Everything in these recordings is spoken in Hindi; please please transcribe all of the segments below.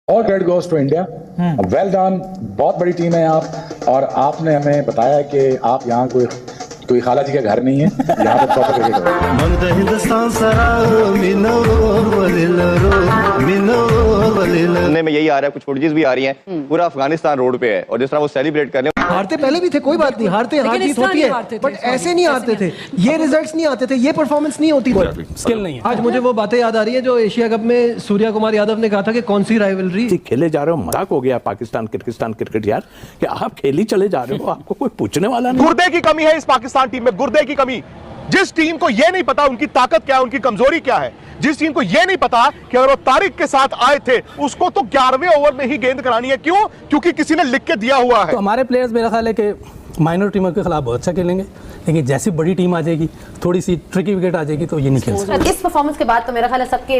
और credit goes to India, well done, बहुत बड़ी टीम है आप। और आपने हमें बताया कि आप यहाँ कोई खाला जी का घर नहीं है, यहाँ पे प्रॉपर में यही आ रहा है, कुछ फुटेजेस भी आ रही हैं, पूरा अफगानिस्तान रोड पे है। और जिस तरह वो सेलिब्रेट कर रहे हैं, हारते पहले भी थे, कोई बात नहीं, हार जीत होती है, बट ऐसे नहीं हारते थे, ये रिजल्ट्स नहीं आते थे, ये परफॉर्मेंस नहीं होती थी, स्किल नहीं है। आज मुझे वो बातें याद आ रही है जो एशिया कप में सूर्या कुमार यादव ने कहा था कि कौन सी राइवलरी खेले जा रहे हो। मजाक हो गया पाकिस्तान क्रिकेट यार, कि आप खेली चले जा रहे हो, आपको कोई पूछने वाला नहीं। गुर्दे की कमी है इस पाकिस्तान टीम में, गुर्दे की कमी। जिस टीम को यह नहीं पता उनकी ताकत क्या है, उनकी कमजोरी क्या है, जिस टीम को यह नहीं पता कि अगर वो तारिक के साथ आए थे उसको तो 11वें ओवर में ही गेंद करानी है, क्यों? क्योंकि किसी ने लिख के दिया हुआ है। तो हमारे प्लेयर्स मेरा ख्याल है कि माइनर टीमों के खिलाफ बहुत अच्छा खेलेंगे, लेकिन जैसी बड़ी टीम आ जाएगी, थोड़ी सी ट्रिकी विकेट आ जाएगी तो ये नहीं खेल सकते। इस परफॉर्मेंस के बाद तो मेरा ख्याल है सबके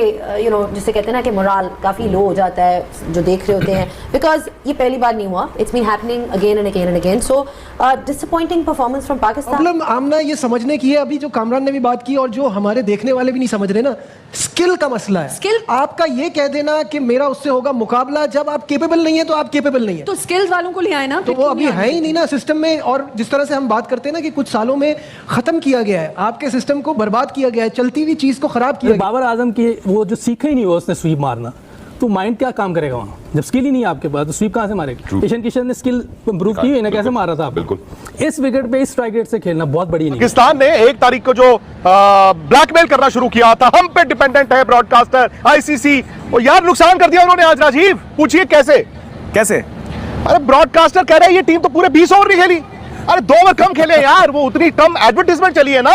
जिसे कहते हैं ना कि मोराल काफी लो हो जाता है जो देख रहे होते हैं, बिकॉज ये पहली बार नहीं हुआ, it's been happening again and again and again. So disappointing performance from Pakistan. Problem आमना ये समझने की है, अभी जो कामरान ने भी बात की और जो हमारे देखने वाले भी नहीं समझ रहे ना, स्किल का मसला है। स्किल आपका ये कह देना कि मेरा उससे होगा मुकाबला, जब आप केपेबल नहीं है तो आप केपेबल नहीं है, तो स्किल्स वालों को ले आए ना, तो वो अभी है ही नहीं ना सिस्टम में। और जिस तरह से हम बात करते हैं ना कि कुछ सालों में खत्म किया गया है, आपके सिस्टम को बर्बाद किया गया है, चलती हुई चीज को खराब किया गया। बाबर आजम की वो जो सीखा ही नहीं हुआ उसने स्वीप मारना, तो माइंड क्या काम करेगा वहाँ जब स्किल ही नहीं है आपके पास, तो स्वीप कहाँ से मारेगा? ईशान किशन ने स्किल इंप्रूव की हुई ना, कैसे मार रहा था आपको? बिल्कुल इस विकेट पे इस स्ट्राइक रेट से खेलना बहुत बड़ी नहीं। पाकिस्तान ने 1 तारीख को जो ब्लैकमेल करना शुरू किया था, हम पे डिपेंडेंट है ब्रॉडकास्टर आईसीसी, और यार नुकसान कर दिया उन्होंने आज। राजीव पूछिए कैसे? अरे ब्रॉडकास्टर कह रहे हैं ये टीम तो पूरे 20 ओवर नहीं खेली। अरे 2 ओवर कम खेले यार, वो उतनी कम एडवर्टाइजमेंट चली है ना।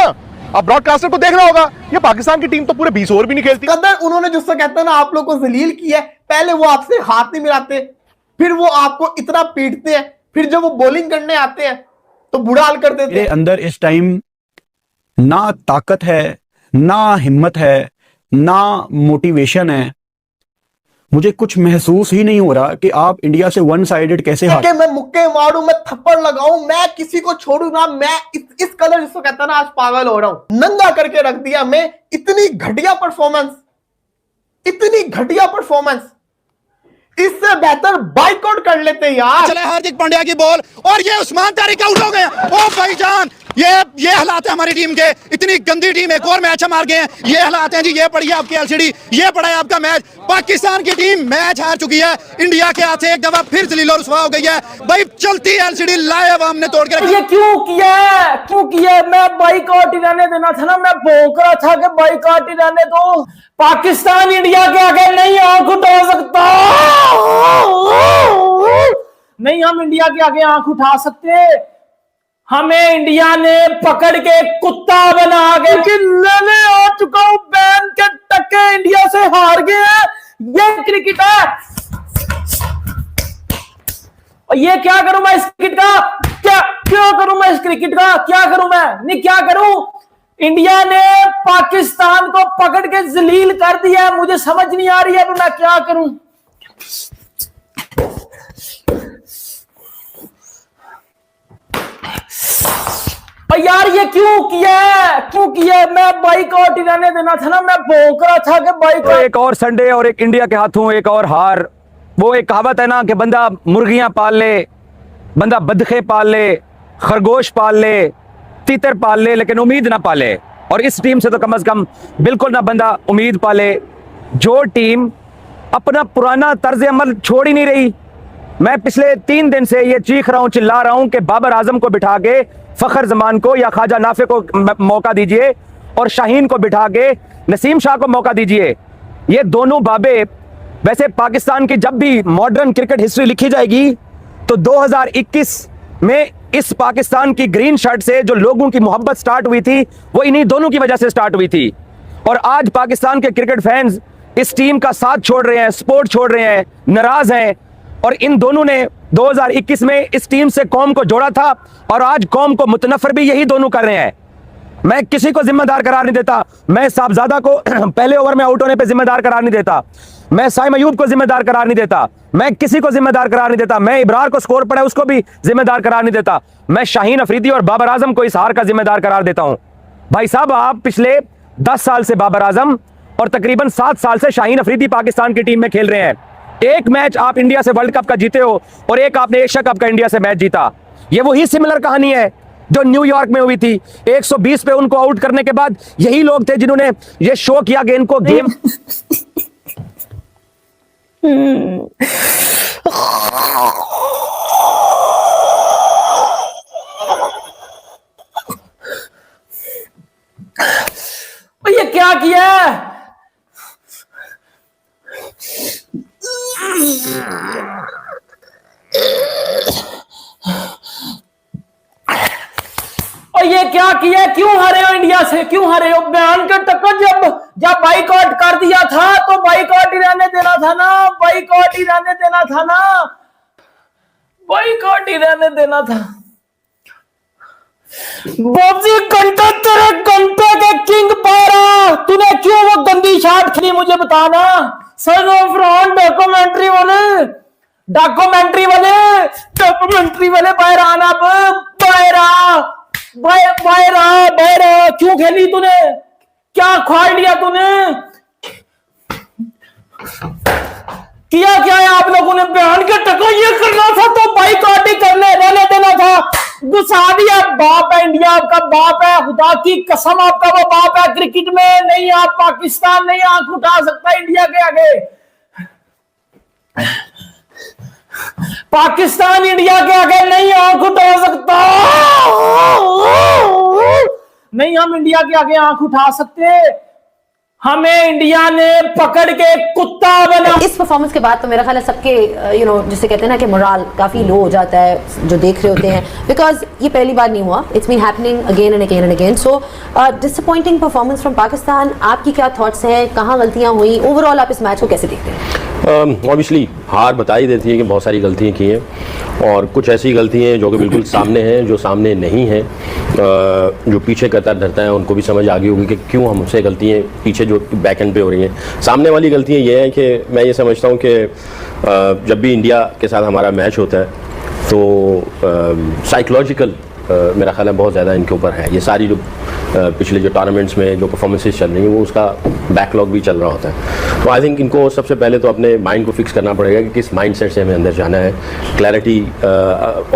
अब ब्रॉडकास्टर को देखना होगा, ये पाकिस्तान की टीम तो पूरे 20 ओवर भी नहीं खेलती। कदर उन्होंने जिससे कहते हैं ना आप लोग को जलील किया है, पहले वो आपसे हाथ नहीं मिलाते, फिर वो आपको इतना पीटते हैं, फिर जब वो बॉलिंग करने आते हैं तो बुरा हाल कर देते हैं। अंदर इस टाइम ना ताकत है, ना हिम्मत है, ना मोटिवेशन है। मुझे कुछ महसूस ही नहीं हो रहा कि आप इंडिया से वन साइडेड कैसे हार। मैं मुक्के मारूं, मैं थप्पड़ लगाऊं, मैं किसी को छोड़ू ना, मैं इस कदर जिसको कहता ना आज पागल हो रहा हूं, नंगा करके रख दिया। मैं इतनी घटिया परफॉर्मेंस, इतनी घटिया परफॉर्मेंस, इससे बेहतर बाइकआउट कर लेते यार। चले हार्दिक पांड्या की बॉल और ये उस्मान तारिक आउट हो गए। ओ भाईजान, ये हालात है हमारी टीम के, इतनी गंदी टीम, एक और मैच हम हार गए हैं। ये हालात हैं जी, ये पड़ी है आपकी एलसीडी, ये पड़ा है आपका मैच। पाकिस्तान की टीम मैच हार चुकी है, इंडिया के हाथ से एक दफा फिर जलील और रुसवा हो गई है। भाई चलती एलसीडी लाइव हमने तोड़ के रखी। ये क्यों किया? मैं बाइकआउट ही रहने देना था ना, मैं भौंक रहा था कि बाइकआउट ही रहने दो। पाकिस्तान इंडिया के आगे नहीं आंख उठा सकता, नहीं हम इंडिया के आगे आंख उठा सकते। हमें इंडिया ने पकड़ के कुत्ता बना के लेने आ चुका हूं, बैन के टक्के इंडिया से हार गए हैं। ये क्रिकेट है, और ये क्या करूं मैं इस क्रिकेट का? क्या करूं मैं इस क्रिकेट का? क्या करूं मैं? नहीं क्या करूं? इंडिया ने पाकिस्तान को पकड़ के जलील कर दिया है, मुझे समझ नहीं आ रही है तो मैं क्या करूं। यार ये क्यों किया? मैं बाइकआउट ही रहने देना था ना, मैं भौंक रहा था कि बाइकआउट। एक और संडे और एक इंडिया के हाथों एक और हार। वो एक कहावत है ना कि बंदा मुर्गियां पाल ले, बंदा बदखे पाल ले, खरगोश पाल ले, तीतर पाल ले, लेकिन उम्मीद ना पाले। और इस टीम से तो कम से कम बिल्कुल ना बंदा उम्मीद पाले, जो टीम अपना पुराना तर्ज अमल छोड़ ही नहीं रही। मैं पिछले 3 दिन से ये चीख रहा हूं, चिल्ला रहा हूं कि बाबर आजम को बिठा के फखर जमान को या ख्वाजा नाफे को मौका दीजिए, और शाहीन को बिठा के नसीम शाह को मौका दीजिए। ये दोनों बाबे, वैसे पाकिस्तान की जब भी मॉडर्न क्रिकेट हिस्ट्री लिखी जाएगी तो 2021 में इस पाकिस्तान की ग्रीन शर्ट से जो लोगों की मोहब्बत स्टार्ट हुई थी वो इन्हीं दोनों की वजह से स्टार्ट हुई थी। और आज पाकिस्तान के क्रिकेट फैंस इस टीम का साथ छोड़ रहे हैं, सपोर्ट छोड़ रहे हैं, नाराज हैं। और इन दोनों ने 2021 में इस टीम से कौम को जोड़ा था, और आज कौम को मुतनफर भी यही दोनों कर रहे हैं। मैं किसी को जिम्मेदार करार नहीं देता, मैं साहबजादा को पहले ओवर में आउट होने पे जिम्मेदार करार नहीं देता, मैं साइम अयूब को जिम्मेदार करार नहीं देता, मैं किसी को जिम्मेदार करार नहीं देता, मैं इब्रार को स्कोर पड़ा उसको भी जिम्मेदार करार नहीं देता, मैं शाहीन अफरीदी और बाबर आजम को इस हार का जिम्मेदार करार देता हूं। भाई साहब, आप पिछले 10 साल से बाबर आजम और तकरीबन 7 साल से शाहीन अफरीदी पाकिस्तान की टीम में खेल रहे हैं। एक मैच आप इंडिया से वर्ल्ड कप का जीते हो और एक आपने एशिया कप का इंडिया से मैच जीता। ये वही सिमिलर कहानी है जो न्यूयॉर्क में हुई थी। 120 पे उनको आउट करने के बाद यही लोग थे जिन्होंने ये शो किया कि इनको गेम ये क्या किया? और ये क्या किया? क्यों हारे हो इंडिया से? क्यों हारे हो? बयान कर तक जब बाइकआउट कर दिया था तो बाइकआउट ही रहने देना था ना, बाइकआउट ही रहने देना था ना, बाइकआउट ही रहने देना था। बाबजी घंटे तेरे घंटे के किंग पारा, तूने क्यों वो गंदी शॉट खेली मुझे बताना। सन ऑफ रॉन डॉक्यूमेंट्री वाले बाहर आना, बाहर क्यों खेली तूने? क्या खाड़ लिया तूने? किया क्या है आप लोगों ने? बयान के टक्कर ये करना था तो बाइकआउट ही करने रहने देना था। गुस्सा दिया। बाप है इंडिया, आपका बाप है, खुदा की कसम आपका वो बाप है। क्रिकेट में नहीं, आप पाकिस्तान नहीं आंख उठा सकता इंडिया के आगे। पाकिस्तान इंडिया के आगे नहीं आंख उठा सकता, नहीं हम इंडिया के आगे आंख उठा सकते। हमें इंडिया ने पकड़ के कुत्ता बना। इस परफॉर्मेंस के बाद तो मेरा ख्याल है सबके जिसे कहते हैं ना कि मोराल काफी लो हो जाता है जो देख रहे होते हैं, बिकॉज ये पहली बार नहीं हुआ, it's been happening again and again and again. So disappointing performance from Pakistan, आपकी क्या थॉट्स हैं? कहाँ गलतियां हुई? ओवरऑल आप इस मैच को कैसे देखते हैं? ऑब्वियसली हार बता ही देती है कि बहुत सारी गलतियाँ की हैं और कुछ ऐसी गलतियाँ हैं जो कि बिल्कुल सामने हैं, जो सामने नहीं हैं। जो पीछे कतर धरता है उनको भी समझ आ गई होगी कि क्यों हमसे गलतियाँ पीछे जो बैक एंड पे हो रही हैं। सामने वाली गलतियाँ ये हैं कि मैं ये समझता हूँ कि जब भी इंडिया के साथ हमारा मैच होता है तो साइकोलॉजिकल मेरा ख्याल है बहुत ज़्यादा इनके ऊपर है। ये सारी जो पिछले जो टूर्नामेंट्स में जो परफॉर्मेंसेस चल रही हैं वो उसका बैकलॉग भी चल रहा होता है। तो आई थिंक इनको सबसे पहले तो अपने माइंड को फिक्स करना पड़ेगा कि किस माइंडसेट से हमें अंदर जाना है। क्लैरिटी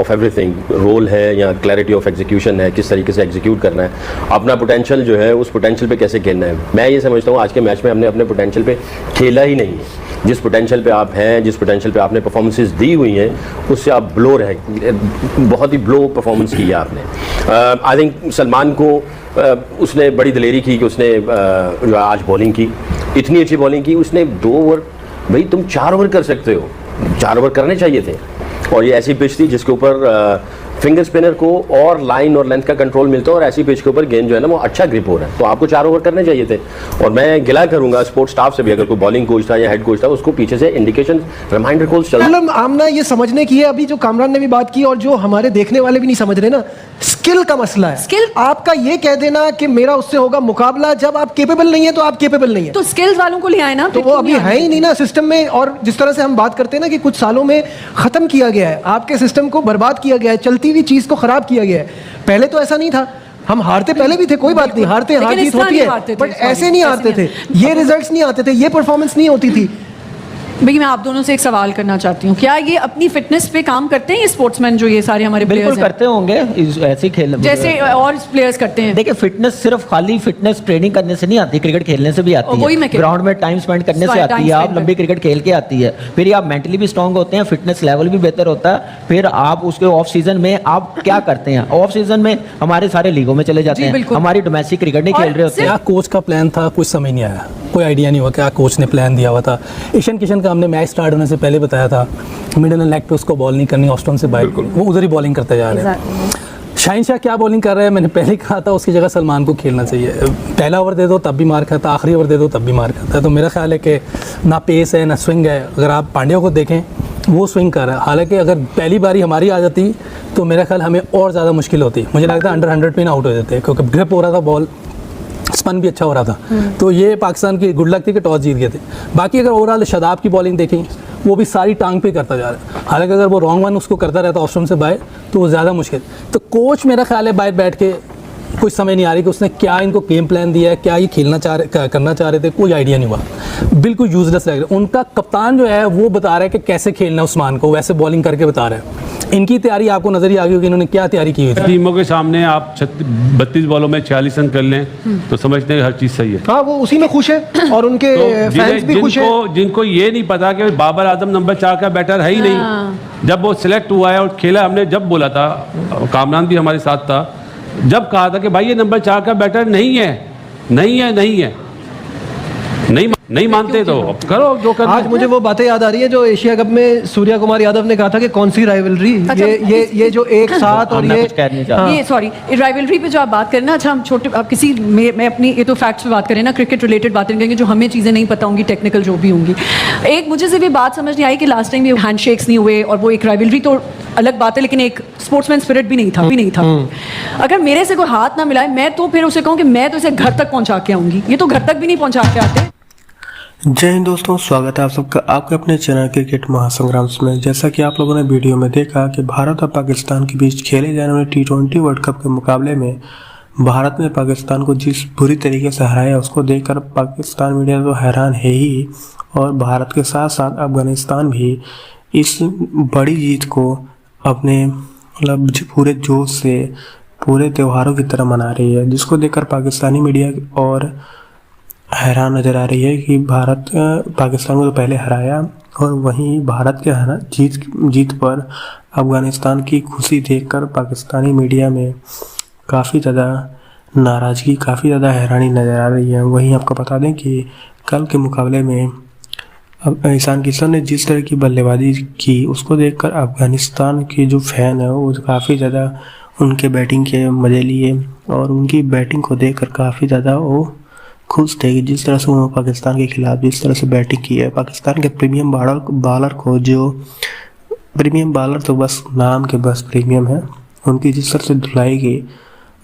ऑफ एवरीथिंग रोल है या क्लैरिटी ऑफ एग्जीक्यूशन है, किस तरीके से एग्जीक्यूट करना है, अपना पोटेंशियल जो है उस पोटेंशियल पे कैसे खेलना है। मैं ये समझता हूँ आज के मैच में हमने अपने पोटेंशियल पे खेला ही नहीं है। जिस पोटेंशियल पे आप हैं, जिस पोटेंशियल पे आपने परफॉर्मेंसेस दी हुई हैं उससे आप ब्लो रहे, बहुत ही ब्लो परफॉर्मेंस की है आपने। आई थिंक सलमान को उसने बड़ी दिलेरी की कि उसने जो आज बॉलिंग की, इतनी अच्छी बॉलिंग की उसने। 2 ओवर, भाई तुम 4 ओवर कर सकते हो, 4 ओवर करने चाहिए थे। और ये ऐसी पिच थी जिसके ऊपर फिंगर स्पिनर को और लाइन और लेंथ का कंट्रोल मिलता है और ऐसी पिच के ऊपर गेंद जो है ना वो अच्छा ग्रिप हो रहा है, तो आपको 4 ओवर करने चाहिए थे। और मैं गिला करूंगा स्पोर्ट्स स्टाफ से भी, अगर कोई बॉलिंग कोच था या हेड कोच था उसको पीछे से इंडिकेशन रिमाइंडर कॉल्स चल प्रॉब्लम आमना ये समझने की है, अभी जो कामरान ने भी बात की और जो हमारे देखने वाले भी नहीं समझ रहे ना, स्किल का मसला है। स्किल आपका ये कह देना कि मेरा उससे होगा मुकाबला, जब आप केपेबल नहीं है तो आप केपेबल नहीं है, तो स्किल्स वालों को ले आए ना, तो वो अभी है ही नहीं ना सिस्टम में। और जिस तरह से हम बात करते हैं ना कि कुछ सालों में खत्म किया गया है, आपके सिस्टम को बर्बाद किया गया है, चलती हुई चीज को खराब किया गया है। पहले तो ऐसा नहीं था, हम हारते पहले भी थे, कोई बात नहीं, हारते हार जीत होती है, बट ऐसे नहीं आते थे, ये रिजल्ट्स नहीं आते थे, ये परफॉर्मेंस नहीं होती थी। भाई मैं आप दोनों से एक सवाल करना चाहती हूँ, क्या ये अपनी फिटनेस पे काम करते हैं ये स्पोर्ट्समैन जो ये सारे हमारे प्लेयर्स करते होंगे ऐसे खेल जैसे और प्लेयर्स करते हैं? देखिए फिटनेस सिर्फ खाली फिटनेस ट्रेनिंग करने से नहीं आती, क्रिकेट खेलने से भी आती है, ग्राउंड में टाइम स्पेंड करने से आती है, आप लंबी क्रिकेट खेल के आती है, फिर आप मेंटली भी स्ट्रांग होते हैं, फिटनेस लेवल भी बेहतर होता है। फिर आप उसके ऑफ सीजन में आप क्या करते हैं? ऑफ सीजन में हमारे सारे लीगों में चले जाते हैं, हमारी डोमेस्टिक क्रिकेट नहीं खेल रहे होते। क्या कोच का प्लान था? कुछ समझ नहीं आया, कोई आइडिया नहीं हुआ क्या कोच ने प्लान दिया हुआ था। ईशान किशन का हमने मैच स्टार्ट होने से पहले बताया था मिडिल एंड लेग पे उसको बॉल नहीं करनी, ऑफ स्टंप से बाहर, वो उधर ही बॉलिंग करते जा रहे हैं। शाहिनशाह क्या बॉलिंग कर रहा है, मैंने पहले कहा था उसकी जगह सलमान को खेलना चाहिए। पहला ओवर दे दो तब भी मार खाता, आखिरी ओवर दे दो तब भी मार खाता है। तो मेरा ख्याल है कि ना पेस है ना स्विंग है। अगर आप पांड्या को देखें वो स्विंग कर रहा है, हालांकि अगर पहली बारी हमारी आ जाती तो मेरा ख्याल हमें और ज़्यादा मुश्किल होती। मुझे लगता है अंडर 100 पे ना आउट हो जाते क्योंकि ग्रिप हो रहा था, बॉल स्पन भी अच्छा हो रहा था। तो ये पाकिस्तान की गुड लक थी कि टॉस जीत गए थे। बाकी अगर ओवरऑल शादाब की बॉलिंग देखें वो भी सारी टांग पे करता जा रहा है, हालांकि अगर वो रॉन्ग वन उसको करता रहता ऑप्शन से बाहर तो वो ज़्यादा मुश्किल। तो कोच मेरा ख्याल है बाहर बैठ के कोई समझ नहीं आ रही कि उसने क्या इनको गेम प्लान दिया है, क्या ये करना चाह रहे थे, कोई आइडिया नहीं हुआ, बिल्कुल यूजलेस लग रहा है। उनका कप्तान जो है वो बता रहा है कि कैसे खेलना है उस्मान को, वैसे बॉलिंग करके बता रहा है। इनकी तैयारी आपको नजर ही आ गई होगी इन्होंने क्या तैयारी की हुई थी। टीमों के सामने आप 32 बॉलों में 46 रन कर लें तो समझते हैं हर चीज़ सही है। हाँ, वो उसी में खुश है और उनके फैंस भी खुश हैं। जिनको ये नहीं पता कि बाबर आजम नंबर 4 का बैटर है ही नहीं, जब वो सिलेक्ट हुआ है और खेला, हमने जब बोला था, कामरान भी हमारे साथ था, जब कहा था कि भाई ये नंबर 4 का बैटर नहीं है, नहीं मानते तो करो जो करना। आज मुझे वो बातें याद आ रही है जो एशिया कप में सूर्या कुमार यादव ने कहा था कि कौन सी राइवलरी, ये जो एक साथ और ये सॉरी राइवलरी पे जो आप बात करें ना, अच्छा हम छोटे आप किसी मैं अपनी ये तो फैक्ट्स पे बात करें ना, क्रिकेट रिलेटेड बातें करेंगे जो हमें चीज़ें नहीं पता होंगी, टेक्निकल जो भी होंगी। एक मुझे सिर्फ ये बात समझ नहीं आई कि लास्ट टाइम ये हैंडशेक्स नहीं हुए और वो एक राइवलरी तो अलग बात है, लेकिन एक स्पोर्ट्समैन स्पिरिट भी नहीं था। अगर मेरे से कोई हाथ ना मिलाए मैं तो फिर उसे कहूँ कि मैं तो इसे घर तक पहुँचा के आऊँगी, ये तो घर तक भी नहीं पहुँचा के आते। जय हिंद दोस्तों, स्वागत है आप सबका आपके अपने चैनल क्रिकेट महासंग्राम में। जैसा कि आप लोगों ने वीडियो में देखा कि भारत और पाकिस्तान के बीच खेले जाने वाले T20 वर्ल्ड कप के मुकाबले में भारत ने पाकिस्तान को जिस बुरी तरीके से हराया उसको देखकर पाकिस्तान मीडिया तो हैरान है ही, और भारत के साथ साथ अफगानिस्तान भी इस बड़ी जीत को अपने मतलब पूरे जोश से पूरे त्योहारों की तरह मना रही है, जिसको देखकर पाकिस्तानी मीडिया और हैरान नज़र आ रही है कि भारत पाकिस्तान को तो पहले हराया और वहीं भारत के जीत पर अफगानिस्तान की खुशी देखकर पाकिस्तानी मीडिया में काफ़ी ज़्यादा नाराज़गी, काफ़ी ज़्यादा हैरानी नज़र आ रही है। वहीं आपको बता दें कि कल के मुकाबले में ईशान किशन ने जिस तरह की बल्लेबाजी की उसको देखकर अफगानिस्तान के जो फ़ैन है वो काफ़ी ज़्यादा उनके बैटिंग के मज़े लिए और उनकी बैटिंग को देखकर काफ़ी ज़्यादा वो खुश थे कि जिस तरह से उन्होंने पाकिस्तान के खिलाफ जिस तरह से बैटिंग की है। पाकिस्तान के प्रीमियम बॉलर को, जो प्रीमियम बॉलर तो बस नाम के बस प्रीमियम है, उनकी जिस तरह से धुलाई की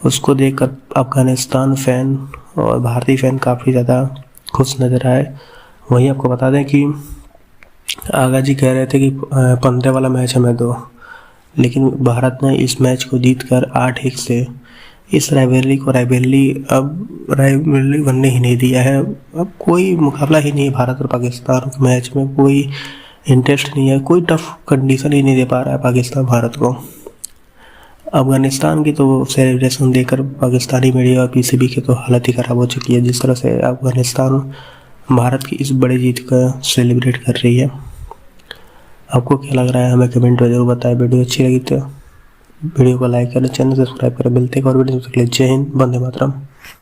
उसको देखकर अफगानिस्तान फ़ैन और भारतीय फ़ैन काफ़ी ज़्यादा खुश नज़र आए। वहीं आपको बता दें कि आगा जी कह रहे थे कि 15 वाला मैच हमें दो, लेकिन भारत ने इस मैच को जीतकर 8-1 से इस राइवलरी बनने ही नहीं दिया है। अब कोई मुकाबला ही नहीं है भारत और पाकिस्तान के मैच में, कोई इंटरेस्ट नहीं है, कोई टफ कंडीशन ही नहीं दे पा रहा है पाकिस्तान भारत को। अफगानिस्तान की तो सेलिब्रेशन देखकर पाकिस्तानी मीडिया और पीसीबी की तो हालत ही ख़राब हो चुकी है, जिस तरह से अफगानिस्तान भारत की इस बड़ी जीत का सेलिब्रेट कर रही है। आपको क्या लग रहा है हमें कमेंट में जरूर बताएं। वीडियो अच्छी लगी तो वीडियो को लाइक करें, चैनल सब्सक्राइब करें। मिलते हैं और वीडियो से। जय हिंद, वंदे मातरम।